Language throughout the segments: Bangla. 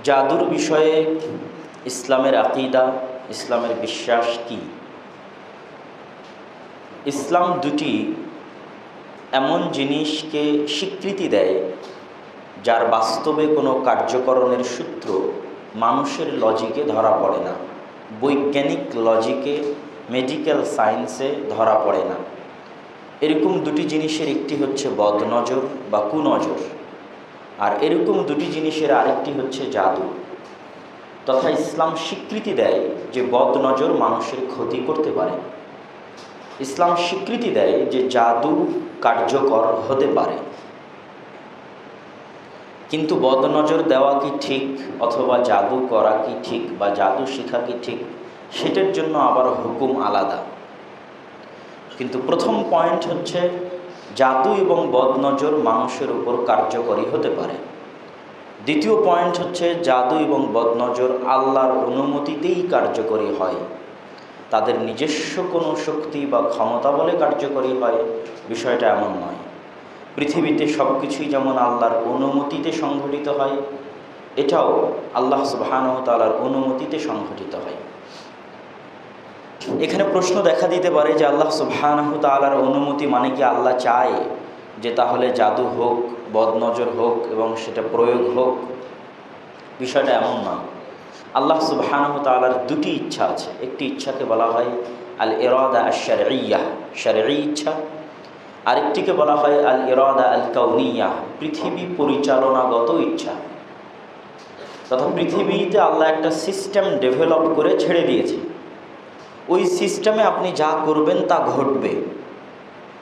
জাদুর বিষয়ে ইসলামের আকিদা, ইসলামের বিশ্বাস কি? ইসলাম দুটি এমন জিনিসকে স্বীকৃতি দেয় যার বাস্তবে কোনো কার্যকরণের সূত্র মানুষের লজিকে ধরা পড়ে না, বৈজ্ঞানিক লজিকে, মেডিকেল সায়েন্সে ধরা পড়ে না। এরকম দুটি জিনিসের একটি হচ্ছে বদনজর বা কুনজর, আর এরকম দুটি জিনিসের আরেকটি হচ্ছে জাদু। তথা ইসলাম স্বীকৃতি দেয় যে বদনজর মানুষের ক্ষতি করতে পারে। ইসলাম স্বীকৃতি দেয় যে জাদু কার্যকর হতে পারে। কিন্তু বদনজর দেওয়া কি ঠিক, অথবা জাদু করা কি ঠিক, বা জাদু শেখা কি ঠিক, সেটার জন্য আবার হুকুম আলাদা। কিন্তু প্রথম পয়েন্ট হচ্ছে জাদু এবং বদনজর মানুষের উপর কার্যকরী হতে পারে। দ্বিতীয় পয়েন্ট হচ্ছে জাদু এবং বদনজর আল্লাহর অনুমতিতেই কার্যকরী হয়, তাদের নিজস্ব কোনো শক্তি বা ক্ষমতা বলে কার্যকরী হয়, বিষয়টা এমন নয়। পৃথিবীতে সব কিছুই যেমন আল্লাহর অনুমতিতে সংঘটিত হয়, এটাও আল্লাহ সুবহানাহু ওয়া তাআলার অনুমতিতে সংঘটিত হয়। এখানে প্রশ্ন দেখা দিতে পারে যে আল্লাহ সুবহানাহু ওয়া তাআলার অনুমতি মানে কি আল্লাহ চায় যে তাহলে জাদু হোক, বদনজর হোক এবং সেটা প্রয়োগ হোক? বিষয়টা এমন নয়। আল্লাহ সুবহানাহু ওয়া তাআলার দুটি ইচ্ছা আছে। একটি ইচ্ছাকে বলা হয় আল ইরাদা আশ-শারঈয়্যাহ, শারঈ ইচ্ছা। আরেকটিকে বলা হয় আল ইরাদা আল কাউনিয়াহ, পৃথিবী পরিচালনাগত ইচ্ছা। তথা পৃথিবীতে আল্লাহ একটা সিস্টেম ডেভেলপ করে ছেড়ে দিয়েছে, ওই সিস্টেমে আপনি যা করবেন তা ঘটবে।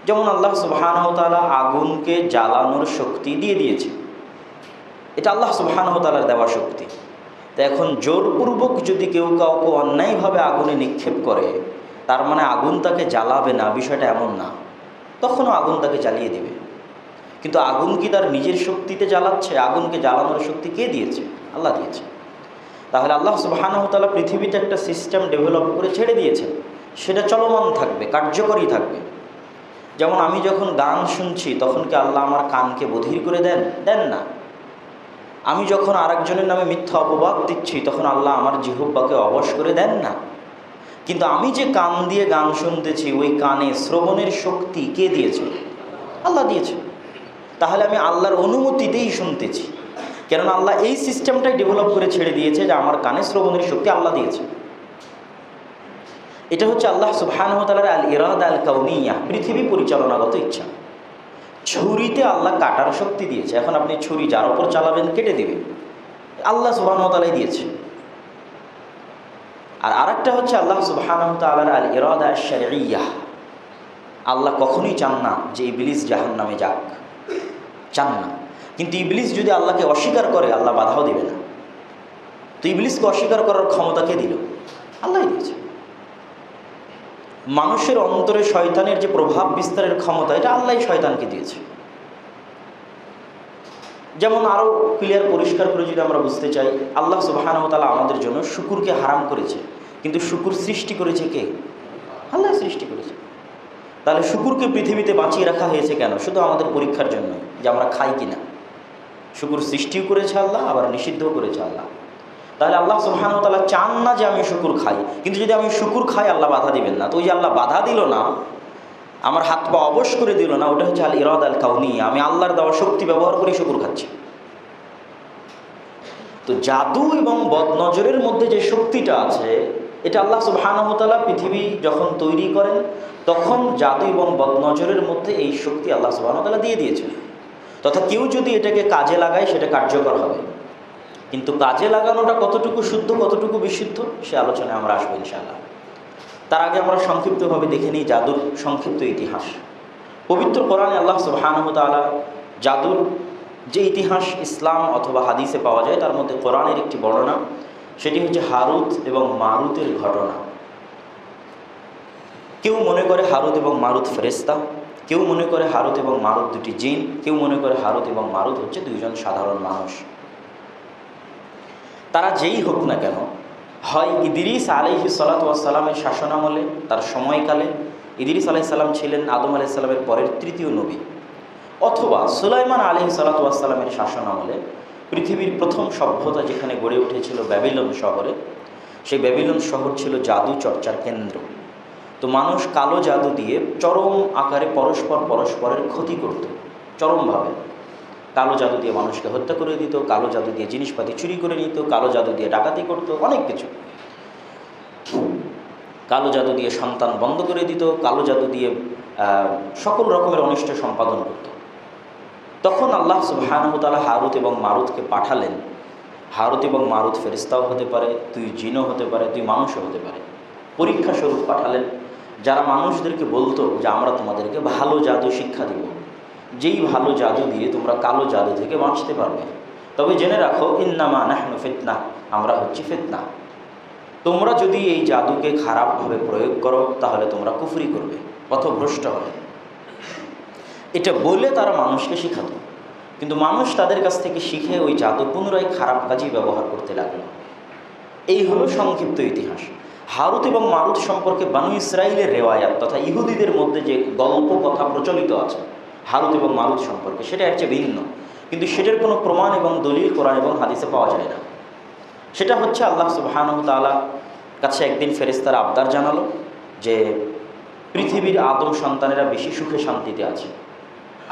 যেমন আল্লাহ সুবহানাহু ওয়া তাআলা আগুনকে জ্বালানোর শক্তি দিয়ে দিয়েছে, এটা আল্লাহ সুবহানাহু ওয়া তাআলার দেওয়া শক্তি। তো এখন জোরপূর্বক যদি কেউ কাউকে অন্যায়ভাবে আগুনে নিক্ষেপ করে, তার মানে আগুন তাকে জ্বালাবে না, বিষয়টা এমন না। তখনও আগুন তাকে জ্বালিয়ে দেবে। কিন্তু আগুন কি তার নিজের শক্তিতে জ্বালাচ্ছে? আগুনকে জ্বালানোর শক্তি কে দিয়েছে? আল্লাহ দিয়েছে। তাহলে আল্লাহ সুবহানাহু ওয়া তাআলা পৃথিবীতে একটা সিস্টেম ডেভেলপ করে ছেড়ে দিয়েছেন, সেটা চলমান থাকবে, কার্যকরী থাকবে। যেমন আমি যখন গান শুনছি, তখন কি আল্লাহ আমার কানকে বধির করে দেন? দেন না। আমি যখন আরেকজনের নামে মিথ্যা অপবাদ দিচ্ছি, তখন আল্লাহ আমার জিহ্বাকে অবশ করে দেন না। কিন্তু আমি যে কান দিয়ে গান শুনতেছি, ওই কানে শ্রবণের শক্তি কে দিয়েছে? আল্লাহ দিয়েছে। তাহলে আমি আল্লাহর অনুমতিতেই শুনতেছি, কেননা আল্লাহ এই সিস্টেমটাই ডেভেলপ করে ছেড়ে দিয়েছে যে আমার কানে শ্রবণের শক্তি আল্লাহ দিয়েছে। এটা হচ্ছে আল্লাহ সুবহানাহু ওয়া তাআলার আল ইরাদা আল কাউনিয়াহ, পৃথিবী পরিচালনাগত ইচ্ছা। ছুরিতে আল্লাহ কাটার শক্তি দিয়েছে। এখন আপনি ছুরি যার ওপর চালাবেন কেটে দেবে, আল্লাহ সুবহানাহু ওয়া তাআলাই দিয়েছে। আর আরেকটা হচ্ছে আল্লাহ সুবহানাহু ওয়া তাআলার আল ইরাদা আশ-শারঈয়্যাহ। আল্লাহ কখনোই চান না যে ইবলিস জাহান্নামে যাক, চান না। কিন্তু ইবলিস যদি আল্লাহকে অস্বীকার করে, আল্লাহ বাধাও দেবে না। তো ইবলিসকে অস্বীকার করার ক্ষমতা কে দিল? আল্লাহই দিয়েছে। মানুষের অন্তরে শয়তানের যে প্রভাব বিস্তারের ক্ষমতা, এটা আল্লাহই শয়তানকে দিয়েছে। যেমন আরও ক্লিয়ার পরিষ্কার করে যদি আমরা বুঝতে চাই, আল্লাহ সুবহানাহু ওয়া তাআলা আমাদের জন্য শুকুরকে হারাম করেছে, কিন্তু শুকুর সৃষ্টি করেছে কে? আল্লাহ সৃষ্টি করেছে। তাহলে শুকুরকে পৃথিবীতে বাঁচিয়ে রাখা হয়েছে কেন? শুধু আমাদের পরীক্ষার জন্য, যে আমরা খাই কিনা। শুকুর সৃষ্টিও করেছে আল্লাহ, আবার নিষিদ্ধও করেছে আল্লাহ। তাহলে আল্লাহ সুবহানাহু ওয়া তাআলা চান না যে আমি শুকুর খাই, কিন্তু যদি আমি শুকুর খাই আল্লাহ বাধা দিবেন না। তো ওই যে আল্লাহ বাধা দিল না, আমার হাত পা অবশ করে দিল না, ওটা হচ্ছে আল ইরাদা আল কাউনিয়া। আমি আল্লাহর দেওয়া শক্তি ব্যবহার করে শুকুর খাচ্ছি। তো জাদু এবং বদনজরের মধ্যে যে শক্তিটা আছে, এটা আল্লাহ সুবহানাহু ওয়া তাআলা পৃথিবী যখন তৈরি করেন, তখন জাদু এবং বদনজরের মধ্যে এই শক্তি আল্লাহ সুবহানাহু ওয়া তাআলা দিয়ে দিয়েছেন। তথা কেউ যদি এটাকে কাজে লাগায়, সেটা কার্যকর হবে। কিন্তু কাজে লাগানোটা কতটুকু শুদ্ধ, কতটুকু বিশুদ্ধ, সে আলোচনায় আমরা আসবো ইনশাআল্লাহ। তার আগে আমরা সংক্ষিপ্তভাবে দেখে নিই জাদুর সংক্ষিপ্ত ইতিহাস। পবিত্র কোরআনে আল্লাহ সুবহানাহু ওয়া তাআলা জাদুর যে ইতিহাস ইসলাম অথবা হাদিসে পাওয়া যায়, তার মধ্যে কোরআনের একটি বর্ণনা, সেটি হচ্ছে হারুত এবং মারুতের ঘটনা। কেউ মনে করে হারুত এবং মারুত ফেরেশতা, কেউ মনে করে হারুত এবং মারুত দুটি জিন, কেউ মনে করে হারুত এবং মারুত হচ্ছে দুইজন সাধারণ মানুষ। তারা যেই হোক না কেন, হয় ইদ্রিস আলাইহিস সালাতু ওয়াস সালামের শাসনামলে, তার সময়কালে, ইদ্রিস আলাইহিস সালাম ছিলেন আদম আলাইহিস সালামের পরের তৃতীয় নবী, অথবা সুলাইমান আলাইহিস সালাতু ওয়াস সালামের শাসনামলে, পৃথিবীর প্রথম সভ্যতা যেখানে গড়ে উঠেছিল ব্যাবিলন শহরে, সেই ব্যাবিলন শহর ছিল জাদু চর্চার কেন্দ্র। তো মানুষ কালো জাদু দিয়ে চরম আকারে পরস্পরের ক্ষতি করত, চরমভাবে। কালো জাদু দিয়ে মানুষকে হত্যা করে দিত, কালো জাদু দিয়ে জিনিসপাতি চুরি করে নিত, কালো জাদু দিয়ে ডাকাতি করত, অনেক কিছু। কালো জাদু দিয়ে সন্তান বন্ধ করে দিত, কালো জাদু দিয়ে সকল রকমের অনিষ্ট সম্পাদন করত। তখন আল্লাহ সুবহানাহু ওয়া তাআলা হারুত এবং মারুতকে পাঠালেন। হারুত এবং মারুত ফেরেশতাও হতে পারে, তুই জিনও হতে পারে, তুই মানুষও হতে পারে। পরীক্ষা স্বরূপ পাঠালেন, যারা মানুষদেরকে বলতো যে আমরা তোমাদেরকে ভালো জাদু শিক্ষা দিব, যেই ভালো জাদু দিয়ে তোমরা কালো জাদু থেকে বাঁচতে পারবে। তবে জেনে রাখো, ইন্নামা নাহনু ফিতনা, আমরা হচ্ছি ফিতনা। তোমরা যদি এই জাদুকে খারাপভাবে প্রয়োগ করো তাহলে তোমরা কুফরি করবে, পথভ্রষ্ট হবে। এটা বলে তারা মানুষকে শিখাতো, কিন্তু মানুষ তাদের কাছ থেকে শিখে ওই জাদু পুনরায় খারাপ কাজেই ব্যবহার করতে লাগলো। এই হলো সংক্ষিপ্ত ইতিহাস। হারুত এবং মারুত সম্পর্কে বানু ইসরাইলের রেওয়ায়াত তথা ইহুদিদের মধ্যে যে গল্প কথা প্রচলিত আছে হারুত এবং মারুত সম্পর্কে, সেটা এর চেয়ে ভিন্ন, কিন্তু সেটার কোনো প্রমাণ এবং দলিল কোরআন এবং হাদিসে পাওয়া যায় না। সেটা হচ্ছে আল্লাহ সুবহানাহু ওয়া তাআলা কাছে একদিন ফেরেশতারা আবদার জানালো যে পৃথিবীর আদম সন্তানেরা বেশি সুখে শান্তিতে আছে,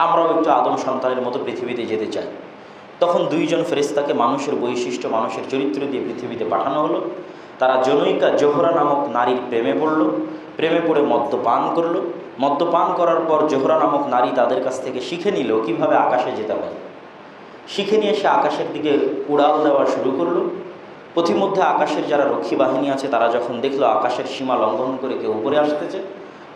আমরাও একটু আদম সন্তানের মতো পৃথিবীতে যেতে চাই। তখন দুইজন ফেরেশতাকে মানুষের বৈশিষ্ট্য, মানুষের চরিত্র দিয়ে পৃথিবীতে পাঠানো হলো। তারা জনৈকা জোহরা নামক নারীর প্রেমে পড়ল, প্রেমে পড়ে মদ্যপান করলো। মদ্যপান করার পর জোহরা নামক নারী তাদের কাছ থেকে শিখে নিল কীভাবে আকাশে যেতে হয়। শিখে নিয়ে এসে আকাশের দিকে উড়াল দেওয়া শুরু করলো। পথিমধ্যে আকাশের যারা রক্ষী বাহিনী আছে তারা যখন দেখলো আকাশের সীমা লঙ্ঘন করে কেউ উপরে আসতেছে,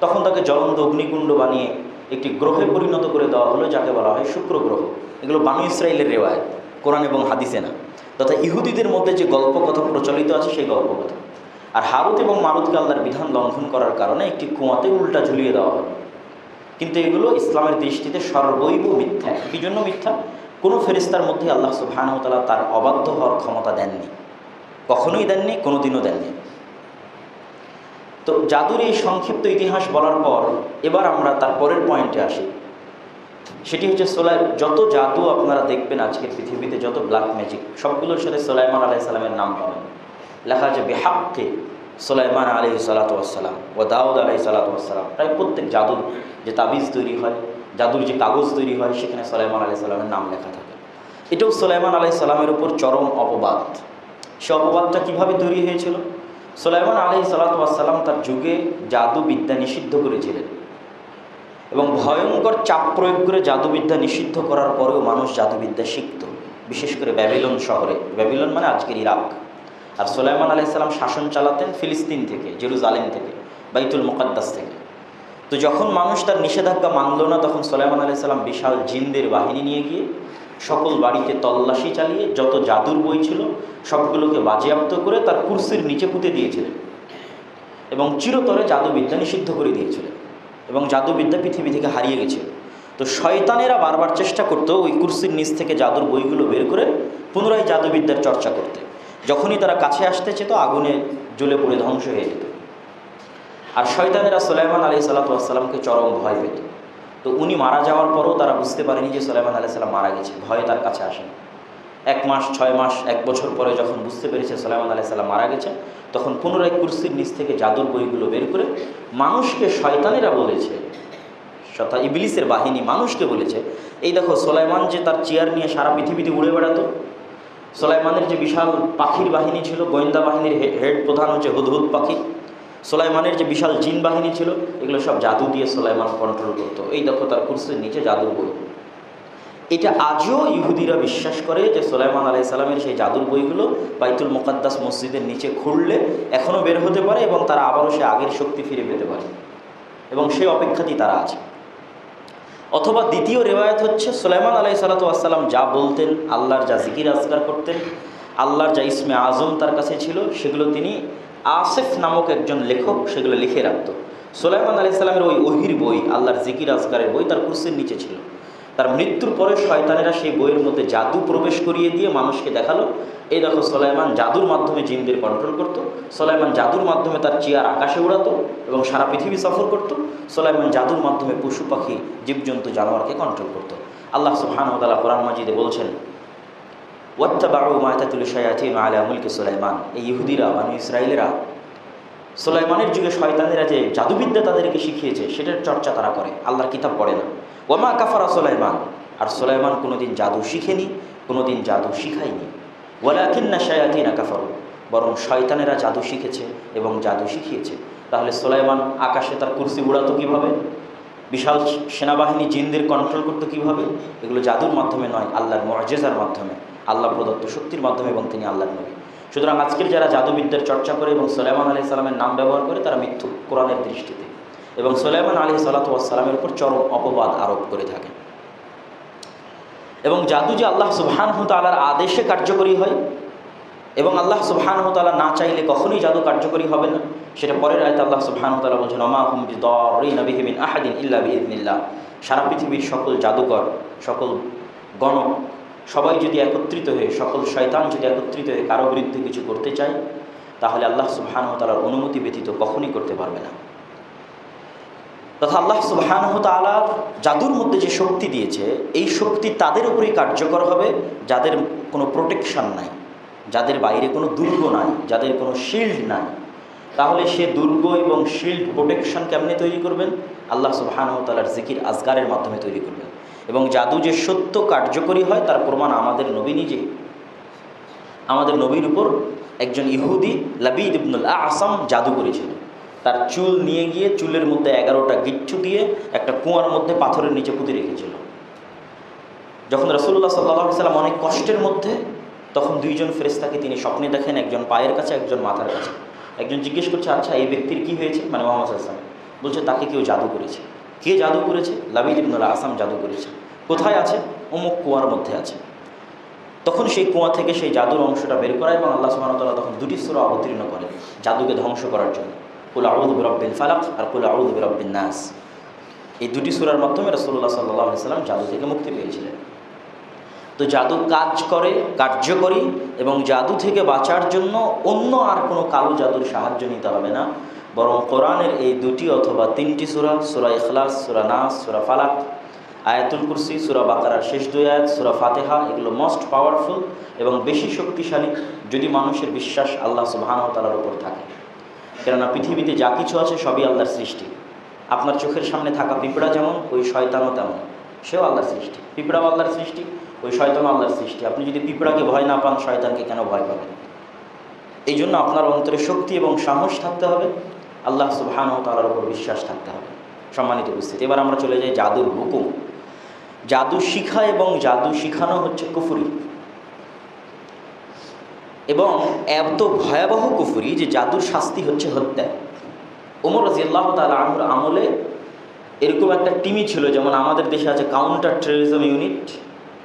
তখন তাকে জ্বলন্ত অগ্নিকুণ্ড বানিয়ে একটি গ্রহে পরিণত করে দেওয়া হলো, যাকে বলা হয় শুক্র গ্রহ। এগুলো বানু ইসরাইলের রেওয়ায়াত, কোরআন এবং হাদিসে না, তথা ইহুদিদের মধ্যে যে গল্প কথা প্রচলিত আছে সেই গল্প কথা। আর হারুত এবং মারুতকে আল্লাহর বিধান লঙ্ঘন করার কারণে একটি কুয়াতে উল্টা ঝুলিয়ে দেওয়া হলো। কিন্তু এগুলো ইসলামের দৃষ্টিতে সর্বৈব মিথ্যা। কি জন্য মিথ্যা? কোনো ফেরেশতার মধ্যে আল্লাহ সুবহানাহু ওয়া তাআলা তার অবাধ্য হওয়ার ক্ষমতা দেননি, কখনোই দেননি, কোনোদিনও দেননি। তো জাদুর এই সংক্ষিপ্ত ইতিহাস বলার পর এবার আমরা তার পরের পয়েন্টে আসি। সেটি হচ্ছে যত জাদু আপনারা দেখবেন আজকের পৃথিবীতে, যত ব্ল্যাক ম্যাজিক, সবগুলোর সাথে সুলাইমান আলাইহিস সালামের নাম পাবেন। লেখা আছে বিহাক্কি সুলাইমান আলাইহিস সালাতু ওয়াস সালাম ও দাউদ আলাইহিস সালাতু ওয়াস সালাম। প্রায় প্রত্যেক জাদুর যে তাবিজ তৈরি হয়, জাদুর যে কাগজ তৈরি হয়, সেখানে সুলাইমান আলাইহিস সালামের নাম লেখা থাকে। এটাও সুলাইমান আলাইহিস সালামের উপর চরম অপবাদ। সে অপবাদটা কীভাবে তৈরি হয়েছিল? সুলাইমান আলাইহিস সালাতু ওয়াস সালাম তার যুগে জাদুবিদ্যা নিষিদ্ধ করেছিলেন, এবং ভয়ঙ্কর চাপ প্রয়োগ করে জাদুবিদ্যা নিষিদ্ধ করার পরেও মানুষ জাদুবিদ্যা শিখত, বিশেষ করে ব্যাবিলন শহরে। ব্যাবিলন মানে আজকের ইরাক। আর সুলাইমান আলাইহিস সালাম শাসন চালাতেন ফিলিস্তিন থেকে, জেরুজালেম থেকে, বাইতুল মুকাদ্দাস থেকে। তো যখন মানুষ তার নিষেধাজ্ঞা মানল না, তখন সুলাইমান আলাইহিস সালাম বিশাল জিনদের বাহিনী নিয়ে গিয়ে সকল বাড়িতে তল্লাশি চালিয়ে যত জাদুর বই ছিল সবগুলোকে বাজেয়াপ্ত করে তার কুরসির নিচে পুঁতে দিয়েছিলেন, এবং চিরতরে জাদুবিদ্যা নিষিদ্ধ করে দিয়েছিলেন, এবং জাদুবিদ্যা পৃথিবী থেকে হারিয়ে গেছিল। তো শয়তানেরা বারবার চেষ্টা করতো ওই কুরসির নিচ থেকে জাদুর বইগুলো বের করে পুনরায় জাদুবিদ্যার চর্চা করতে। যখনই তারা কাছে আসতে চেত আগুনে জ্বলে পড়ে ধ্বংস হয়ে যেত। আর শয়তানেরা সুলাইমান আলাইহিস সালাতু ওয়াস সালামকে চরম ভয় পেত। তো উনি মারা যাওয়ার পরও তারা বুঝতে পারেনি যে সুলাইমান আলাইহিস সালাম মারা গেছে, ভয়ে তার কাছে আসেন। 1 মাস, 6 মাস, 1 বছর পরে যখন বুঝতে পেরেছে সুলাইমান আলাইহিস সালাম মারা গেছে, তখন পুনরায় কুরসির নিচ থেকে জাদুর বইগুলো বের করে মানুষকে, শয়তানেরা বলেছে, ইবলিসের বাহিনী মানুষকে বলেছে, এই দেখো সুলাইমান যে তার চেয়ার নিয়ে সারা পৃথিবীতে উড়ে বেড়াতো, সুলাইমানের যে বিশাল পাখির বাহিনী ছিল, গোয়েন্দা বাহিনীর হেড প্রধান হচ্ছে হুদহুদ পাখি, সুলাইমানের যে বিশাল জিন বাহিনী ছিল, এগুলো সব জাদু দিয়ে সুলাইমান কন্ট্রোল করতো। এই দেখো তার কুরসির নিচে জাদুর বই। এটা আজও ইহুদিরা বিশ্বাস করে যে সুলাইমান আলাইহিস সালামের সেই জাদুর বইগুলো বাইতুল মুকাদ্দাস মসজিদের নিচে খুললে এখনও বের হতে পারে, এবং তারা আবারও সে আগের শক্তি ফিরে পেতে পারে, এবং সেই অপেক্ষাতেই তারা আছে। অথবা দ্বিতীয় রেওয়ায়াত হচ্ছে সুলাইমান আলাইহিস সালাতু ওয়াস সালাম যা বলতেন, আল্লাহর যা জিকির আজকার করতেন, আল্লাহর যা ইসমে আজম তার কাছে ছিল, সেগুলো তিনি আসিফ নামক একজন লেখক সেগুলো লিখে রাখত। সুলাইমান আলাইহিস সালামের ওই ওহির বই, আল্লাহর জিকির আজকারের বই তার কুরসির নিচে ছিল। তার মৃত্যুর পরে শয়তানেরা সেই বইয়ের মধ্যে জাদু প্রবেশ করিয়ে দিয়ে মানুষকে দেখালো, এই দেখো সুলাইমান জাদুর মাধ্যমে জিনদের কন্ট্রোল করত, সুলাইমান জাদুর মাধ্যমে তার চেয়ার আকাশে উড়াতো এবং সারা পৃথিবী সফর করত, সুলাইমান জাদুর মাধ্যমে পশু পাখি, জীবজন্তু, জানোয়ারকে কন্ট্রোল করত। আল্লাহ সুবহানাহু ওয়া তাআলা কোরআন মাজিদে বলছেন, ওয়াত্তাবাউ মা তাতলু শায়াতিন আলা মুলকি সুলাইমান। এই ইহুদিরা মানে ইসরায়েলেরা সুলাইমানের যুগে শয়তানেরা যে জাদুবিদ্যা তাদেরকে শিখিয়েছে সেটার চর্চা তারা করে, আল্লাহর কিতাব পড়ে না। ওয়ামা কাফারা সুলাইমান, আর সুলাইমান কোনোদিন জাদু শিখেনি, কোনোদিন জাদু শিখায়নি। ওয়ালাকিন্না শায়াতিনা কাফারু, বরং শয়তানেরা জাদু শিখেছে এবং জাদু শিখিয়েছে। তাহলে সুলাইমান আকাশে তার কুরসি উড়াতো কীভাবে, বিশাল সেনাবাহিনী জিনদের কন্ট্রোল করতো কীভাবে? এগুলো জাদুর মাধ্যমে নয়, আল্লাহর মুআজিজার মাধ্যমে, আল্লাহ প্রদত্ত শক্তির মাধ্যমে, এবং তিনি আল্লাহর নবী। সুতরাং আজকের যারা জাদুবিদ্যার চর্চা করে এবং সুলাইমান আলাইহিস সালামের নাম ব্যবহার করে তারা মিথ্যু কোরআনের দৃষ্টিতে, এবং সুলাইমান আলাইহিস সালামের উপর চরম অপবাদ আরোপ করে থাকে। এবং জাদু যে আল্লাহ সুবহানাহু ওয়া তাআলার আদেশে কার্যকরী হয়, এবং আল্লাহ সুবহানাহু ওয়া তাআলা না চাইলে কখনোই জাদু কার্যকরী হবে না, সেটা পরের আয়াতে আল্লাহ সুবহানাহু ওয়া তাআলা বলছেন ওমা হুম বিদাররিনা বিহি মিন আহাদিন ইল্লা বিইذনিল্লাহ। সারা পৃথিবীর সকল জাদুকর, সকল গণক সবাই যদি একত্রিত হয়ে, সকল শয়তান যদি একত্রিত হয়ে কারো বিরুদ্ধে কিছু করতে চায়, তাহলে আল্লাহ সুবহানাহু ওয়া তাআলার অনুমতি ব্যতীত কখনোই করতে পারবে না। তথা আল্লাহ সুবহানাহু ওয়া তাআলা জাদুর মধ্যে যে শক্তি দিয়েছে, এই শক্তি তাদের উপরেই কার্যকর হবে যাদের কোনো প্রোটেকশন নাই, যাদের বাইরে কোনো দুর্গ নাই, যাদের কোনো শিল্ড নাই। তাহলে সে দুর্গ এবং শিল্ড প্রোটেকশন কেমনে তৈরি করবেন? আল্লাহ সুবহানাহু ওয়া তাআলার জিকির আজগারের মাধ্যমে তৈরি করবেন। এবং জাদু যে সত্য কার্যকরী হয় তার প্রমাণ আমাদের নবী নিজে। আমাদের নবীর উপর একজন ইহুদি লাবিদ ইবনুল আ'সাম জাদু করেছিল। তার চুল নিয়ে গিয়ে চুলের মধ্যে 11টা গিচ্ছু দিয়ে একটা কুয়ার মধ্যে পাথরের নিচে পুঁতে রেখেছিল। যখন রাসূলুল্লাহ সাল্লাল্লাহু আলাইহি ওয়াসাল্লাম অনেক কষ্টের মধ্যে, তখন দুইজন ফেরেশতাকে তিনি স্বপ্নে দেখেন, একজন পায়ের কাছে, একজন মাথার কাছে। একজন জিজ্ঞেস করছে, আচ্ছা এই ব্যক্তির কি হয়েছে, মানে মুহাম্মদ সাল্লাল্লাহু আলাইহি ওয়াসাল্লাম। বলছে তাকে কেউ জাদু করেছে। কে জাদু করেছে? লাবিদ ইবনুল আ'সাম জাদু করেছে। কোথায় আছে? অমুক কুয়ার মধ্যে আছে। তখন সেই কুয়া থেকে সেই জাদুর অংশটা বের করা, এবং আল্লাহ সুবহানাহু ওয়া তাআলা তখন দুটি সূরা অবতীর্ণ করেন জাদুকে ধ্বংস করার জন্য, কুল আউযু বিরাব্বিল ফালাক আর কুল আউযু বিরাব্বিন নাস। এই দুটি সূরার মাধ্যমে রাসূলুল্লাহ সাল্লাল্লাহু আলাইহি ওয়াসাল্লাম জাদু থেকে মুক্তি পেয়েছিলেন। তো জাদু কাজ করে, কার্যকরী, এবং জাদু থেকে বাঁচার জন্য অন্য আর কোনো কালো জাদুর সাহায্য নিতে হবে না, বরং কোরআনের এই দুটি অথবা তিনটি সূরা, সূরা ইখলাস, সূরা নাস, সূরা ফালাক, আয়াতুল কুরসি, সূরা বাকারার শেষ 2 আয়াত, সূরা ফাতিহা, এগুলো মোস্ট পাওয়ারফুল এবং বেশি শক্তিশালী যদি মানুষের বিশ্বাস আল্লাহ সুবহানাহু ওয়া তাআলার উপর থাকে। কেননা পৃথিবীতে যা কিছু আছে সবই আল্লাহর সৃষ্টি। আপনার চোখের সামনে থাকা পিঁপড়া যেমন, ওই শয়তানও তেমন, সেও আল্লাহর সৃষ্টি। পিঁপড়াও আল্লাহর সৃষ্টি, ওই শয়তানও আল্লাহর সৃষ্টি। আপনি যদি পিঁপড়াকে ভয় না পান, শয়তানকে কেন ভয় পাবেন? এই জন্য আপনার অন্তরে শক্তি এবং সাহস থাকতে হবে, আল্লাহ সুবহানাহু ওয়া তাআলার উপর বিশ্বাস থাকতে হবে। সম্মানিত উপস্থিতি, এবার আমরা চলে যাই জাদুর হুকুম। জাদু শিখা এবং জাদু শিখানো হচ্ছে কুফরি, এবং এত ভয়াবহ কুফরি যে জাদুর শাস্তি হচ্ছে হত্যা। ওমর রাদিয়াল্লাহু তাআলা আনহুর আমলে এরকম একটা টিমই ছিল, যেমন আমাদের দেশে আছে কাউন্টার টেররিজম ইউনিট,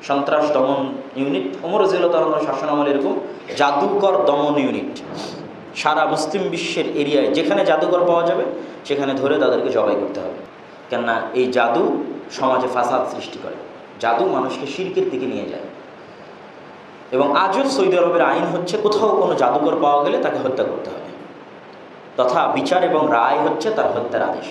সন্ত্রাস দমন ইউনিট। ওমর রাদিয়াল্লাহু তাআলা শাসন আমলে এরকম জাদুকর দমন ইউনিট। সারা মুসলিম বিশ্বের এরিয়ায় যেখানে জাদুকর পাওয়া যাবে সেখানে ধরে তাদেরকে জবাই করতে হবে। কেননা এই জাদু সমাজে ফাসাদ সৃষ্টি করে, জাদু মানুষকে শিরকের দিকে নিয়ে যায়। এবং আজও সৌদি আরবের আইন হচ্ছে কোথাও কোনো জাদুকর পাওয়া গেলে তাকে হত্যা করতে হবে, তথা বিচার এবং রায় হচ্ছে তার হত্যার আদেশ।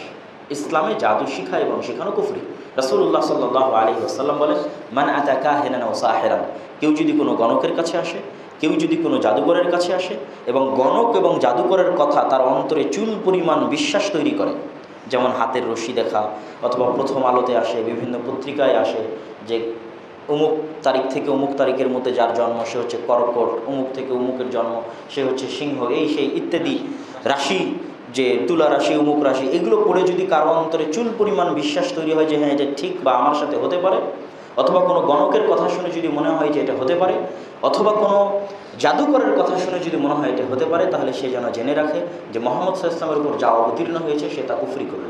ইসলামে জাদু শিখা এবং শেখানো কুফরি। রাসূলুল্লাহ সাল্লাল্লাহু আলাইহি ওয়াসাল্লাম বলেন, মান আতা কাহিনান ওয়া সাহিরান, কেউ যদি কোনো গণকের কাছে আসে, কেউ যদি কোনো জাদুকরের কাছে আসে, এবং গণক এবং জাদুকরের কথা তার অন্তরে চুল পরিমাণ বিশ্বাস তৈরি করে, যেমন হাতের রশি দেখা, অথবা প্রথম আলোতে আসে, বিভিন্ন পত্রিকায় আসে যে অমুক তারিখ থেকে অমুক তারিখের মধ্যে যার জন্ম সে হচ্ছে কর্কট, অমুক থেকে অমুকের জন্ম সে হচ্ছে সিংহ, এই সেই ইত্যাদি রাশি, যে তুলা রাশি, অমুক রাশি, এগুলো পড়ে যদি কারো অন্তরে চুল পরিমাণ বিশ্বাস তৈরি হয় যে হ্যাঁ এটা ঠিক বা আমার সাথে হতে পারে, অথবা কোনো গণকের কথা শুনে যদি মনে হয় যে এটা হতে পারে, অথবা কোনো জাদুকরের কথা শুনে যদি মনে হয় এটা হতে পারে, তাহলে সে যেন জেনে রাখে যে মুহাম্মদ সাল্লাল্লাহু আলাইহি ওয়াসাল্লামের উপর যা অবতীর্ণ হয়েছে সে তা কুফরি করল,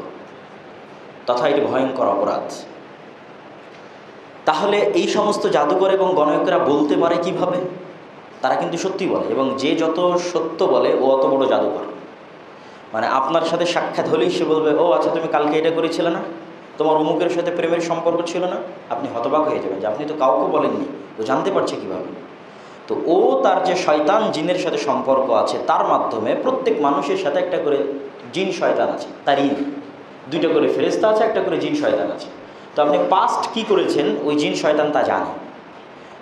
তথা এটি ভয়ঙ্কর অপরাধ। তাহলে এই সমস্ত জাদুকর এবং গণকেরা বলতে পারে কিভাবে? তারা কিন্তু সত্যি বলে, এবং যে যত সত্য বলে ও অত বড় জাদুকর। মানে আপনার সাথে সাক্ষাৎ হলেই সে বলবে, ও আচ্ছা তুমি কালকে এটা করেছিলে না, তোমার অমুকের সাথে প্রেমের সম্পর্ক ছিল না। আপনি হতবাক হয়ে যাবেন যে আপনি তো কাউকে বলেননি, ও জানতে পারছে কিভাবে? তো ও তার যে শয়তান জিনের সাথে সম্পর্ক আছে তার মাধ্যমে প্রত্যেক মানুষের সাথে একটা করে জিন শয়তান আছে, তার দুইটা করে ফেরেশতা আছে, একটা করে জিন শয়তান আছে। তো আপনি পাস্ট কি করেছেন ওই জিন শয়তান তা জানে।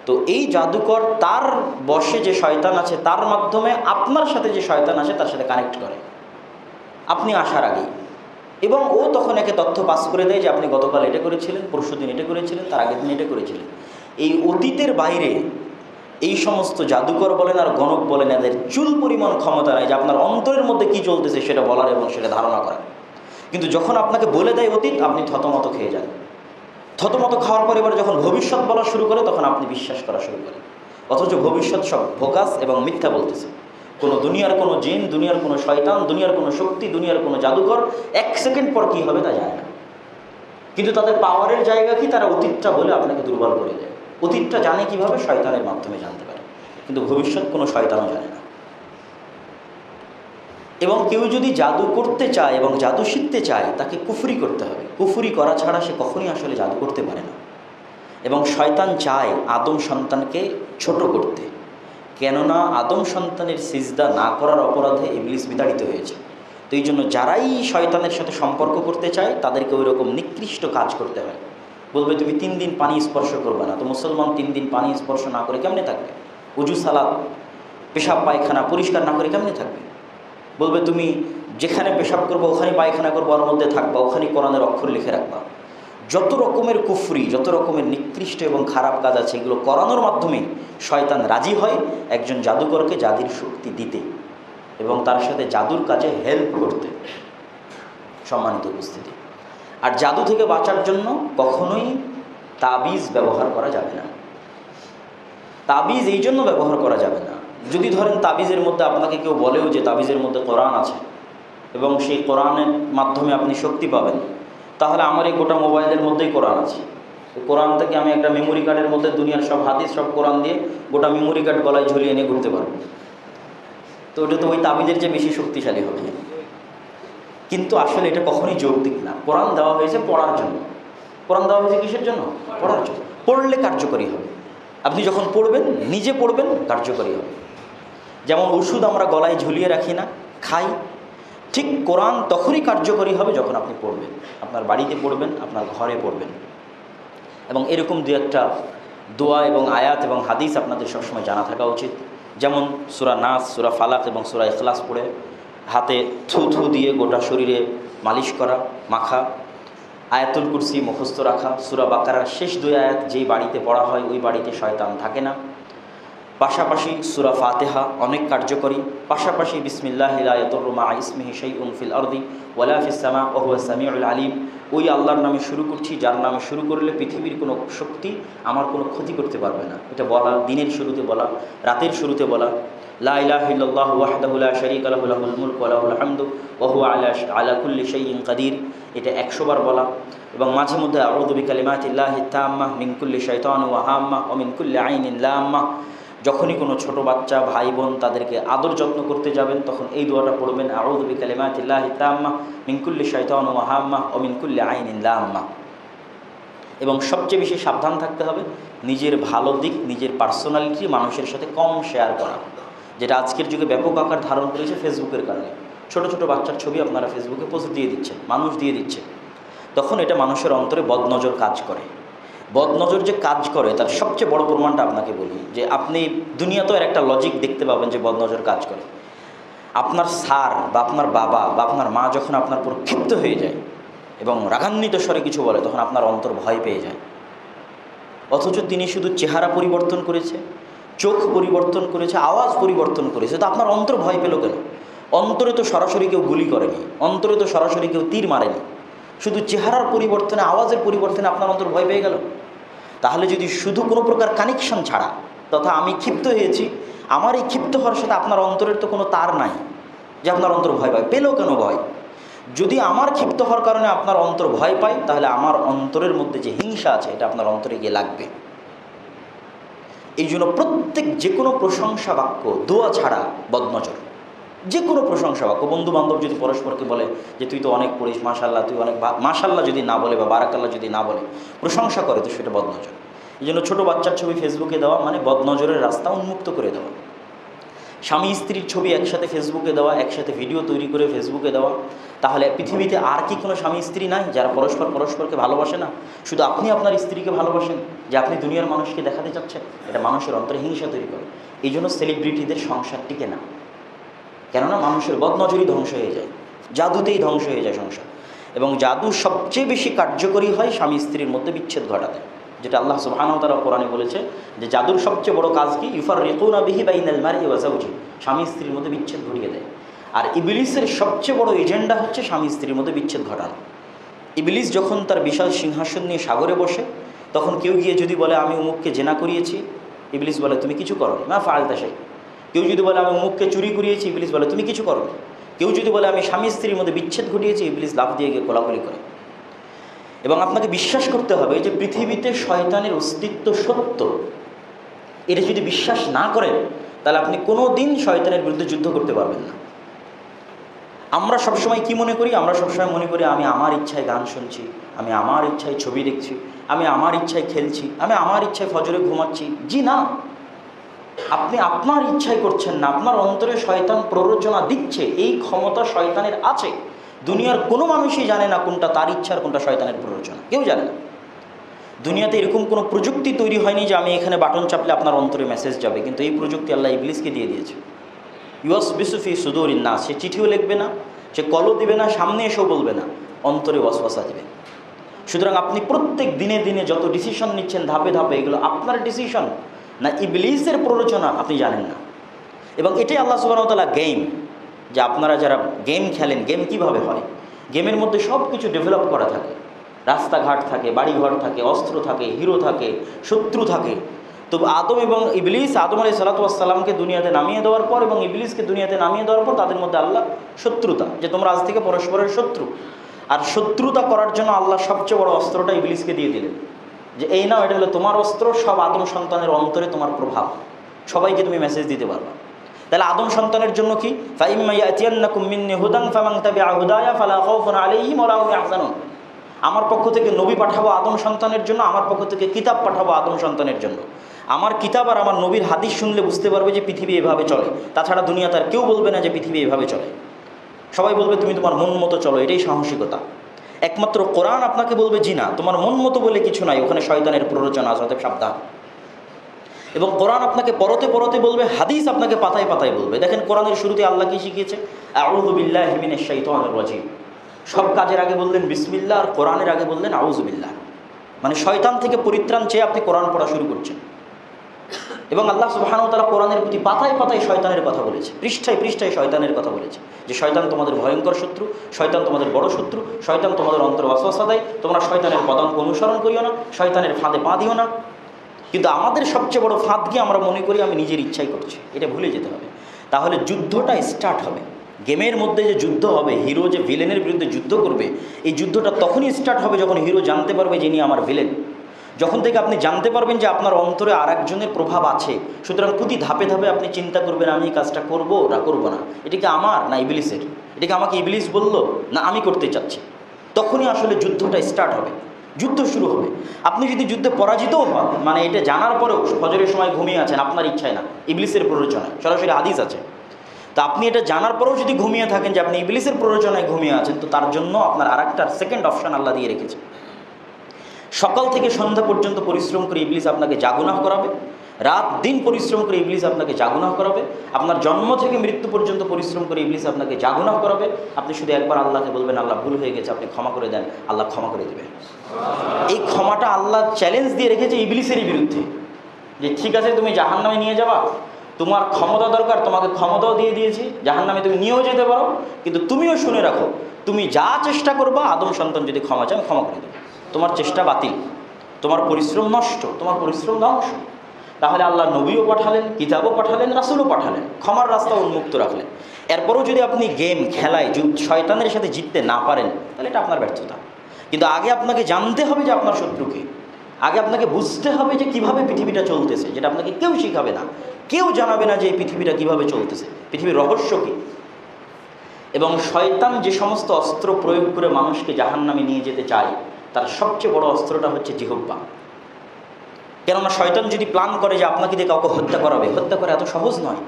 তো তো এই জাদুকর তার বশে যে শয়তান আছে তার মাধ্যমে আপনার সাথে যে শয়তান আছে তার সাথে কানেক্ট করে আপনি আসার আগেই, এবং ও তখন একে তথ্য পাস করে দেয় যে আপনি গতকাল এটা করেছিলেন, পরশুদিন এটা করেছিলেন, তার আগের দিন এটা করেছিলেন। এই অতীতের বাইরে এই সমস্ত জাদুকর বলেন আর গণক বলেন, এদের চুল পরিমাণ ক্ষমতা নাই যে আপনার অন্তরের মধ্যে কি চলতেছে সেটা বলার এবং সেটা ধারণা করার। কিন্তু যখন আপনাকে বলে দেয় অতীত, আপনি থতমত খেয়ে যান। থতমত খাওয়ার পর এবার যখন ভবিষ্যৎ বলা শুরু করে তখন আপনি বিশ্বাস করা শুরু করেন, অথচ ভবিষ্যৎ সব ভোকাস এবং মিথ্যা বলতেছে। কোনো দুনিয়ার কোনো জিন, দুনিয়ার কোনো শয়তান, দুনিয়ার কোনো শক্তি, দুনিয়ার কোনো জাদুকর 1 সেকেন্ড পর কী হবে তা জানে না। কিন্তু তাদের পাওয়ারের জায়গা কি, তারা অতীতটা বলে আপনাকে দুর্বল করে দেয়। অতীতটা জানে কিভাবে? শয়তানের মাধ্যমে জানতে পারে, কিন্তু ভবিষ্যৎ কোনো শয়তানও জানে না। এবং কেউ যদি জাদু করতে চায় এবং জাদু শিখতে চায় তাকে কুফরি করতে হবে। কুফরি করা ছাড়া সে কখনই আসলে জাদু করতে পারে না। এবং শয়তান চায় আদম সন্তানকে ছোট করতে, কেননা আদম সন্তানের সিজদা না করার অপরাধে ইবলিস বিতাড়িত হয়েছে। তো এই জন্য যারাই শয়তানের সাথে সম্পর্ক করতে চায় তাদেরকে ওই রকম নিকৃষ্ট কাজ করতে হয়। বলবে তুমি 3 দিন পানি স্পর্শ করবে না, তো মুসলমান 3 দিন পানি স্পর্শ না করে কেমনে থাকবে? উজু সালাত পেশাব পায়খানা পরিষ্কার না করে কেমনে থাকবে? বলবে তুমি যেখানে পেশাব করবো ওখানে পায়খানা করবো, ওর মধ্যে থাকবা, ওখানে কোরআনের অক্ষর লিখে রাখবা। যত রকমের কুফরি, যত রকমের নিকৃষ্ট এবং খারাপ কাজ আছে এগুলো করানোর মাধ্যমে শয়তান রাজি হয় একজন জাদুকরকে জাদুর শক্তি দিতে এবং তার সাথে জাদুর কাজে হেল্প করতে। সম্মানিত উপস্থিতি, আর জাদু থেকে বাঁচার জন্য কখনোই তাবিজ ব্যবহার করা যাবে না। তাবিজ এই জন্য ব্যবহার করা যাবে না, যদি ধরেন তাবিজের মধ্যে আপনাকে কেউ বলেও যে তাবিজের মধ্যে কোরআন আছে এবং সেই কোরআনের মাধ্যমে আপনি শক্তি পাবেন, তাহলে আমার এই গোটা মোবাইলের মধ্যেই কোরআন আছে। কোরআন থেকে আমি একটা মেমোরি কার্ডের মধ্যে দুনিয়ার সব হাদিস সব কোরআন দিয়ে গোটা মেমোরি কার্ড গলায় ঝুলিয়ে নিয়ে ঘুরতে পারবো। তো ওটা তো ওই তাবিজের চেয়ে বেশি শক্তিশালী হবে। কিন্তু আসলে এটা কখনোই যৌক্তিক না। কোরআন দেওয়া হয়েছে পড়ার জন্য। কোরআন দেওয়া হয়েছে কিসের জন্য? পড়ার জন্য। পড়লে কার্যকরী হবে। আপনি যখন পড়বেন, নিজে পড়বেন, কার্যকরী হবে। যেমন ওষুধ আমরা গলায় ঝুলিয়ে রাখি না, খাই, ঠিক কোরআন তখনই কার্যকরী হবে যখন আপনি পড়বেন। আপনার বাড়িতে পড়বেন, আপনার ঘরে পড়বেন। এবং এরকম দু একটা দোয়া এবং আয়াত এবং হাদিস আপনাদের সবসময় জানা থাকা উচিত। যেমন সূরা নাস, সূরা ফালাক এবং সূরা ইখলাস পড়ে হাতে থু থু দিয়ে গোটা শরীরে মালিশ করা, মাখা, আয়াতুল কুরসি মুখস্থ রাখা, সূরা বাকারার শেষ 2 আয়াত যেই বাড়িতে পড়া হয় ওই বাড়িতে শয়তান থাকে না। পাশাপাশি সূরা ফাতিহা অনেক কার্যকরী। পাশাপাশি বিসমিল্লাহি লা ইয়াদুররু মা ইসমিহি শাইউন ফিল আরদি ওয়ালা ফিস সামা ওয়া হুয়াস সামিউল আলিম। ওই আল্লাহর নামে শুরু করছি যার নামে শুরু করলে পৃথিবীর কোনো শক্তি আমার কোনো ক্ষতি করতে পারবে না। এটা বলা দিনের শুরুতে বলা, রাতের শুরুতে বলা। লা ইলাহা ইল্লাল্লাহু ওয়াহদাহু লা শারীকা লাহু লাহুল মুলকু ওয়া লাহুল হামদু ওয়া হুয়া আলা কুল্লি শাইইন কাদির। এটা 100 বার বলা। এবং মাঝে মধ্যে আউযু বিকালিমাতিল্লাহি তাম্মাহ মিন কুল্লি শাইতানিন ওয়া হাম্মাহ ওয়া মিন কুল্লি আইনিন লাম্মাহ। যখনই কোনো ছোট বাচ্চা ভাই বোন তাদেরকে আদর যত্ন করতে যাবেন তখন এই দোয়াটা পড়বেন, আউযু বিকালিমাতিল্লাহি তাম্মাহ মিন কুল্লি শাইতানিন ওয়া হাম্মাহ ওয়া মিন কুল্লি আইনিন লাম্মাহ। এবং সবচেয়ে বেশি সাবধান থাকতে হবে নিজের ভালো দিক, নিজের পার্সোনালিটি মানুষের সাথে কম শেয়ার করা, যেটা আজকের যুগে ব্যাপক আকার ধারণ করেছে ফেসবুকের কারণে। ছোট ছোট বাচ্চার ছবি আপনারা ফেসবুকে পোস্ট দিয়ে দিচ্ছেন, মানুষ দিয়ে দিচ্ছে, তখন এটা মানুষের অন্তরে বদনজর কাজ করে। বদনজর যে কাজ করে তার সবচেয়ে বড় প্রমাণটা আপনাকে বলি, যে আপনি দুনিয়াতেও এর একটা লজিক দেখতে পাবেন যে বদনজর কাজ করে। আপনার স্যার বা আপনার বাবা বা আপনার মা যখন আপনার উপর ক্ষিপ্ত হয়ে যায় এবং রাগান্বিত স্বরে কিছু বলে তখন আপনার অন্তর ভয় পেয়ে যায়। অথচ তিনি শুধু চেহারা পরিবর্তন করেছে, চোখ পরিবর্তন করেছে, আওয়াজ পরিবর্তন করেছে, তো আপনার অন্তর ভয় পেল কেন? অন্তরে তো সরাসরি কেউ গুলি করেনি, অন্তরে তো সরাসরি কেউ তীর মারেনি, শুধু চেহারার পরিবর্তনে, আওয়াজের পরিবর্তনে আপনার অন্তর ভয় পেয়ে গেল। তাহলে যদি শুধু কোনো প্রকার কানেকশন ছাড়া, তথা আমি ক্ষিপ্ত হয়েছি, আমার এই ক্ষিপ্ত হওয়ার সাথে আপনার অন্তরের তো কোনো তার নাই যে আপনার অন্তর ভয় পায়, পেলেও কেন ভয়? যদি আমার ক্ষিপ্ত হওয়ার কারণে আপনার অন্তর ভয় পায় তাহলে আমার অন্তরের মধ্যে যে হিংসা আছে এটা আপনার অন্তরে গিয়ে লাগবে। এই জন্য প্রত্যেক যে কোনো প্রশংসা বাক্য দোয়া ছাড়া বদনজর। যে কোনো প্রশংসা বাক্য, বন্ধু বান্ধব যদি পরস্পরকে বলে যে তুই তো অনেক পড়িস, মাশাল্লাহ, তুই অনেক, মাশাল্লাহ যদি না বলে বা বারাকাল্লাহ যদি না বলে, প্রশংসা করে, তো সেটা বদনজর। এই জন্য ছোটো বাচ্চার ছবি ফেসবুকে দেওয়া মানে বদনজরের রাস্তা উন্মুক্ত করে দেওয়া। স্বামী স্ত্রীর ছবি একসাথে ফেসবুকে দেওয়া, একসাথে ভিডিও তৈরি করে ফেসবুকে দেওয়া। তাহলে পৃথিবীতে আর কি কোনো স্বামী স্ত্রী নাই যারা পরস্পরকে ভালোবাসে না? শুধু আপনি আপনার স্ত্রীকে ভালোবাসেন যে আপনি দুনিয়ার মানুষকে দেখাতে চাচ্ছেন? এটা মানুষের অন্তরে হিংসা তৈরি করে। এই জন্য সেলিব্রিটিদের সংসার টিকে না, কেননা মানুষের বদনজরই ধ্বংস হয়ে যায়, জাদুতেই ধ্বংস হয়ে যায় সংসার। এবং জাদু সবচেয়ে বেশি কার্যকরী হয় স্বামী স্ত্রীর মধ্যে বিচ্ছেদ ঘটাতে, যেটা আল্লাহ সুবহানাহু ওয়া তাআলা কোরআনে বলেছে যে জাদুর সবচেয়ে বড় কাজ কি? ইউফাররিকুনা বিহি বাইনাল মারই ওয়া যাওজি, স্বামী স্ত্রীর মধ্যে বিচ্ছেদ ঘটিয়ে দেয়। আর ইবলিসের সবচেয়ে বড় এজেন্ডা হচ্ছে স্বামী স্ত্রীর মধ্যে বিচ্ছেদ ঘটানো। ইবলিস যখন তার বিশাল সিংহাসন নিয়ে সাগরে বসে, তখন কেউ গিয়ে যদি বলে আমি উমুককে জেনা করিয়েছি, ইবলিস বলে তুমি কিছু করোনি, মা ফাআলতা শাই। কেউ যদি বলে আমি উমুককে চুরি করিয়েছি, ইবলিস বলে তুমি কিছু করোনি। কেউ যদি বলে আমি স্বামী স্ত্রীর মধ্যে বিচ্ছেদ ঘটিয়েছি, ইবলিস লাফ দিয়ে গিয়ে কোলাকুলি করে। এবং আপনাকে বিশ্বাস করতে হবে যে পৃথিবীতে শয়তানের অস্তিত্ব সত্য। এটা যদি বিশ্বাস না করেন তাহলে আপনি কোনো দিন শয়তানের বিরুদ্ধে যুদ্ধ করতে পারবেন না। আমরা সবসময় কি মনে করি? আমরা সবসময় মনে করি আমি আমার ইচ্ছায় গান শুনছি, আমি আমার ইচ্ছায় ছবি দেখছি, আমি আমার ইচ্ছায় খেলছি, আমি আমার ইচ্ছায় ফজরে ঘুমাচ্ছি। জি না, আপনি আপনার ইচ্ছায় করছেন না, আপনার অন্তরে শয়তান প্ররোচনা দিচ্ছে। এই ক্ষমতা শয়তানের আছে। দুনিয়ার কোনো মানুষই জানে না কোনটা তার ইচ্ছা আর কোনটা শয়তানের প্ররোচনা, কেউ জানে না। দুনিয়াতে এরকম কোনো প্রযুক্তি তৈরি হয়নি যে আমি এখানে বাটন চাপলে আপনার অন্তরে মেসেজ যাবে, কিন্তু এই প্রযুক্তি আল্লাহ ইবলিসকে দিয়ে দিয়েছে। ইউওয়াসবিসু ফি সুদুরিন নাস, সে চিঠিও লিখবে না, সে কলও দিবে না, সামনে এসেও বলবে না, অন্তরে ওয়াসওয়াসা দেবে। সুতরাং আপনি প্রত্যেক দিনে দিনে যত ডিসিশন নিচ্ছেন ধাপে ধাপে, এগুলো আপনার ডিসিশন না ইবলিসের প্ররোচনা আপনি জানেন না। এবং এটাই আল্লাহ সুবহানাহু ওয়া তাআলা গেম, যে আপনারা যারা গেম খেলেন, গেম কিভাবে হয়? গেমের মধ্যে সব কিছু ডেভেলপ করা থাকে, রাস্তাঘাট থাকে, বাড়িঘর থাকে, অস্ত্র থাকে, হিরো থাকে, শত্রু থাকে। তো আদম এবং ইবলিস, আদম আলাইহিস সালাতু ওয়াস সালামকে দুনিয়াতে নামিয়ে দেওয়ার পর এবং ইবলিসকে দুনিয়াতে নামিয়ে দেওয়ার পর তাদের মধ্যে আল্লাহ শত্রুতা, যে তোমরা আজ থেকে পরস্পরের শত্রু। আর শত্রুতা করার জন্য আল্লাহ সবচেয়ে বড় অস্ত্রটা ইবলিসকে দিয়ে দিলেন, যে এই নাও, এটা হলো তোমার অস্ত্র, সব আদম সন্তানের অন্তরে তোমার প্রভাব, সবাইকে তুমি মেসেজ দিতে পারবা। তাহলে আদম সন্তানের জন্য কি? ফাইম্মা ইয়াতিয়ান্নাকুম মিন্নি হুদান ফামান তাবিআ হুদায়া ফালা খাউফুন আলাইহিম ওয়া লা হুম ইয়াহজানুন। আমার পক্ষ থেকে নবী পাঠাবো আদম সন্তানের জন্য, আমার পক্ষ থেকে কিতাব পাঠাবো আদম সন্তানের জন্য। আমার কিতাব আর আমার নবীর হাদিস শুনলে বুঝতে পারবে যে পৃথিবী এভাবে চলে। তাছাড়া দুনিয়া তার কেউ বলবে না যে পৃথিবী এভাবে চলে। সবাই বলবে তুমি তোমার মন মতো চলো, এটাই সাহসিকতা। একমাত্র কোরআন আপনাকে বলবে জি না, তোমার মন মতো বলে কিছু নাই, ওখানে শয়তানের প্ররোচনা আছে, অতএব সাবধান। এবং কোরআন আপনাকে পরতে পরতে বলবে, হাদিস আপনাকে পাতায় পাতায় বলবে। দেখেন কোরআনের শুরুতে আল্লাহ কি শিখিয়েছে? আউযু বিল্লাহি মিনাশ শাইতানির রাজিম। সব কাজের আগে বললেন বিসমিল্লাহ, আর কোরআনের আগে বললেন আউযু বিল্লাহ। মানে শয়তান থেকে পরিত্রাণ চেয়ে আপনি কোরআন পড়া শুরু করছেন। এবং আল্লাহ সুবহানাহু ওয়া তাআলা কোরআনের প্রতি পাতায় পাতায় শয়তানের কথা বলেছে, পৃষ্ঠায় পৃষ্ঠায় শয়তানের কথা বলেছে, যে শয়তান তোমাদের ভয়ঙ্কর শত্রু, শয়তান তোমাদের বড় শত্রু, শয়তান তোমাদের অন্তরে ওয়াসওয়াসা দেয়, তোমরা শয়তানের পদাঙ্ক অনুসরণ করিও না, শয়তানের ফাঁদে পা দিও না। কিন্তু আমাদের সবচেয়ে বড় ফাঁদ কি? আমরা মনে করি আমি নিজের ইচ্ছাই করছি। এটা ভুলে যেতে হবে। তাহলে যুদ্ধটা স্টার্ট হবে। গেমের মধ্যে যে যুদ্ধ হবে, হিরো যে ভিলেনের বিরুদ্ধে যুদ্ধ করবে, এই যুদ্ধটা তখনই স্টার্ট হবে যখন হিরো জানতে পারবে যে ইনি আমার ভিলেন। যখন থেকে আপনি জানতে পারবেন যে আপনার অন্তরে আর একজনের প্রভাব আছে, সুতরাং প্রতি ধাপে ধাপে আপনি চিন্তা করবেন আমি এই কাজটা করবো না করবো না, এটা কি আমার না ইবলিসের, এটা কি আমাকে ইবলিস বললো না আমি করতে চাচ্ছি। তখনই আসলে যুদ্ধটা স্টার্ট হবে, যুদ্ধ শুরু হবে। আপনি যদি যুদ্ধে পরাজিতও হন, মানে এটা জানার পরেও ফজরের সময় ঘুমিয়ে আছেন, আপনার ইচ্ছায় না, ইবলিসের প্ররোচনায়, সরাসরি হাদিস আছে। তা আপনি এটা জানার পরেও যদি ঘুমিয়ে থাকেন যে আপনি ইবলিসের প্ররোচনায় ঘুমিয়ে আছেন, তো তার জন্য আপনার আরেকটা সেকেন্ড অপশন আল্লাহ দিয়ে রেখেছে। সকাল থেকে সন্ধ্যা পর্যন্ত পরিশ্রম করে ইবলিস আপনাকে জাগুনাহ করাবে, রাত দিন পরিশ্রম করে ইবলিস আপনাকে জাগুনাহ করাবে, আপনার জন্ম থেকে মৃত্যু পর্যন্ত পরিশ্রম করে ইবলিস আপনাকে জাগুনাহ করাবে। আপনি শুধু একবার আল্লাহকে বলবেন আল্লাহ ভুল হয়ে গেছে, আপনি ক্ষমা করে দেন, আল্লাহ ক্ষমা করে দেবে। এই ক্ষমাটা আল্লাহ চ্যালেঞ্জ দিয়ে রেখেছে ইবলিসেরই বিরুদ্ধে, যে ঠিক আছে তুমি জাহান্নামে নিয়ে যাবা, তোমার ক্ষমতা দরকার, তোমাকে ক্ষমতাও দিয়ে দিয়েছি, জাহান্নামে তুমি নিয়েও যেতে পারো, কিন্তু তুমিও শুনে রাখো, তুমি যা চেষ্টা করবা আদম সন্তান যদি ক্ষমা চান ক্ষমা করে দেবে। তোমার চেষ্টা বাতিল, তোমার পরিশ্রম নষ্ট, তোমার পরিশ্রম ধ্বংস। তাহলে আল্লাহ নবীও পাঠালেন, কিতাবও পাঠালেন, রাসূলও পাঠালেন, ক্ষমার রাস্তা উন্মুক্ত রাখলেন। এরপরও যদি আপনি গেম খেলায় শয়তানের সাথে জিততে না পারেন, তাহলে এটা আপনার ব্যর্থতা। কিন্তু আগে আপনাকে জানতে হবে যে আপনার শত্রুকে, আগে আপনাকে বুঝতে হবে যে কিভাবে পৃথিবীটা চলতেছে, যেটা আপনাকে কেউ শিখাবে না, কেউ জানাবে না যে এই পৃথিবীটা কীভাবে চলতেছে, পৃথিবীর রহস্য কী। এবং শয়তান যে সমস্ত অস্ত্র প্রয়োগ করে মানুষকে জাহান্নামে নিয়ে যেতে চায়, তার সবচেয়ে বড় অস্ত্রটা হচ্ছে জিহ্বা। কেননা শয়তান যদি প্ল্যান করে যে আপনাকে দিয়ে কাউকে হত্যা করাবে, হত্যা করা এত সহজ নয়।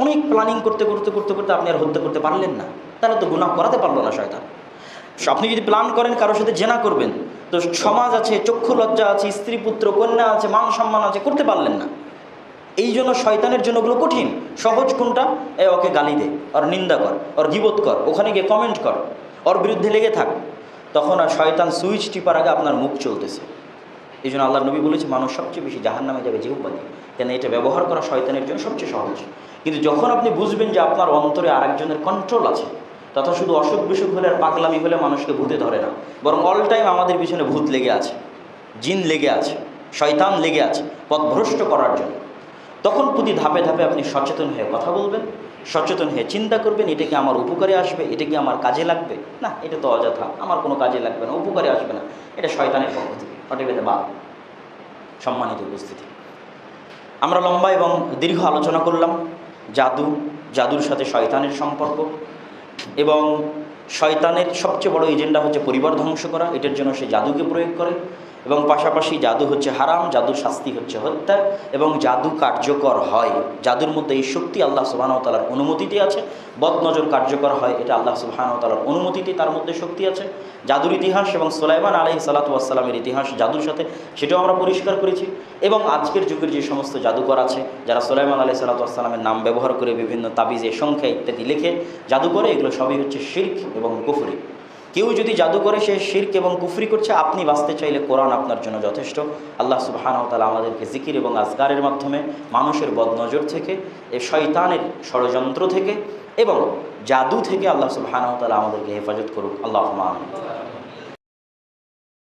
অনেক প্ল্যানিং করতে করতে করতে করতে আপনি আর হত্যা করতে পারলেন না, তাহলে তো গুনাহ করাতে পারলো না শয়তান। আপনি যদি প্ল্যান করেন কারোর সাথে জেনা করবেন, তো সমাজ আছে, চক্ষু লজ্জা আছে, স্ত্রী পুত্র কন্যা আছে, মান সম্মান আছে, করতে পারলেন না। এই জন্য শয়তানের জন্য ওগুলো কঠিন। সহজ কোনটা? ওকে গালি দে, ওর নিন্দা কর, ওর গীবত কর, ওখানে গিয়ে কমেন্ট কর, ওর বিরুদ্ধে লেগে থাক। তখন আর শয়তান সুইচ টিপার আগে আপনার মুখ চলতেছে। এই জন্য আল্লাহ নবী বলেছে মানুষ সবচেয়ে বেশি জাহান্নামে যাবে জিহ্বা দিয়ে, কেন এটা ব্যবহার করা শয়তানের জন্য সবচেয়ে সহজ। কিন্তু যখন আপনি বুঝবেন যে আপনার অন্তরে আরেকজনের কন্ট্রোল আছে, তথা শুধু অসুখ বিসুখ হলে আর পাগলামি হলে মানুষকে ভূতে ধরে না, বরং অল টাইম আমাদের পিছনে ভূত লেগে আছে, জিন লেগে আছে, শয়তান লেগে আছে পথভ্রষ্ট করার জন্য। তখন প্রতি ধাপে ধাপে আপনি সচেতন হয়ে কথা বলবেন, সচেতন হয়ে চিন্তা করবেন, এটা কি আমার উপকারে আসবে, এটা কি আমার কাজে লাগবে, না এটা তো অযথা, আমার কোনো কাজে লাগবে না, উপকারে আসবে না, এটা শয়তানের পক্ষ থেকে হটে বা। সম্মানিত উপস্থিতি, আমরা লম্বা এবং দীর্ঘ আলোচনা করলাম জাদুর সাথে শয়তানের সম্পর্ক, এবং শয়তানের সবচেয়ে বড় এজেন্ডা হচ্ছে পরিবার ধ্বংস করা, এটার জন্য সে জাদুকে প্রয়োগ করে। এবং পাশাপাশি জাদু হচ্ছে হারাম, জাদুর শাস্তি হচ্ছে হত্যা, এবং জাদু কার্যকর হয়, জাদুর মধ্যে এই শক্তি আল্লাহ সুবহানাহু ওয়া তাআলার অনুমতিতে আছে। বদনজর কার্যকর হয়, এটা আল্লাহ সুবহানাহু ওয়া তাআলার অনুমতিতে তার মধ্যে শক্তি আছে। জাদুর ইতিহাস এবং সুলাইমান আলাইহিস সালাতু ওয়াস সালামের ইতিহাস জাদুর সাথে, সেটাও আমরা পরিষ্কার করেছি। এবং আজকের যুগের যে সমস্ত জাদুকর আছে, যারা সুলাইমান আলাইহিস সালাতু ওয়াস সালামের নাম ব্যবহার করে বিভিন্ন তাবিজে সংখ্যা ইত্যাদি লিখে জাদু করে, এগুলো সবই হচ্ছে শিরক এবং কুফরি। কেউ যদি জাদু করে সে শিরক এবং কুফরি করছে। আপনি বাঁচতে চাইলে কোরআন আপনার জন্য যথেষ্ট। আল্লাহ সুবহানাহু ওয়া তাআলা আমাদেরকে জিকির এবং আজকারের মাধ্যমে মানুষের বদনজর থেকে, এই শয়তানের ষড়যন্ত্র থেকে এবং জাদু থেকে আল্লাহ সুবহানাহু ওয়া তাআলা আমাদেরকে হেফাজত করুক। আল্লাহুম্মা আমিন।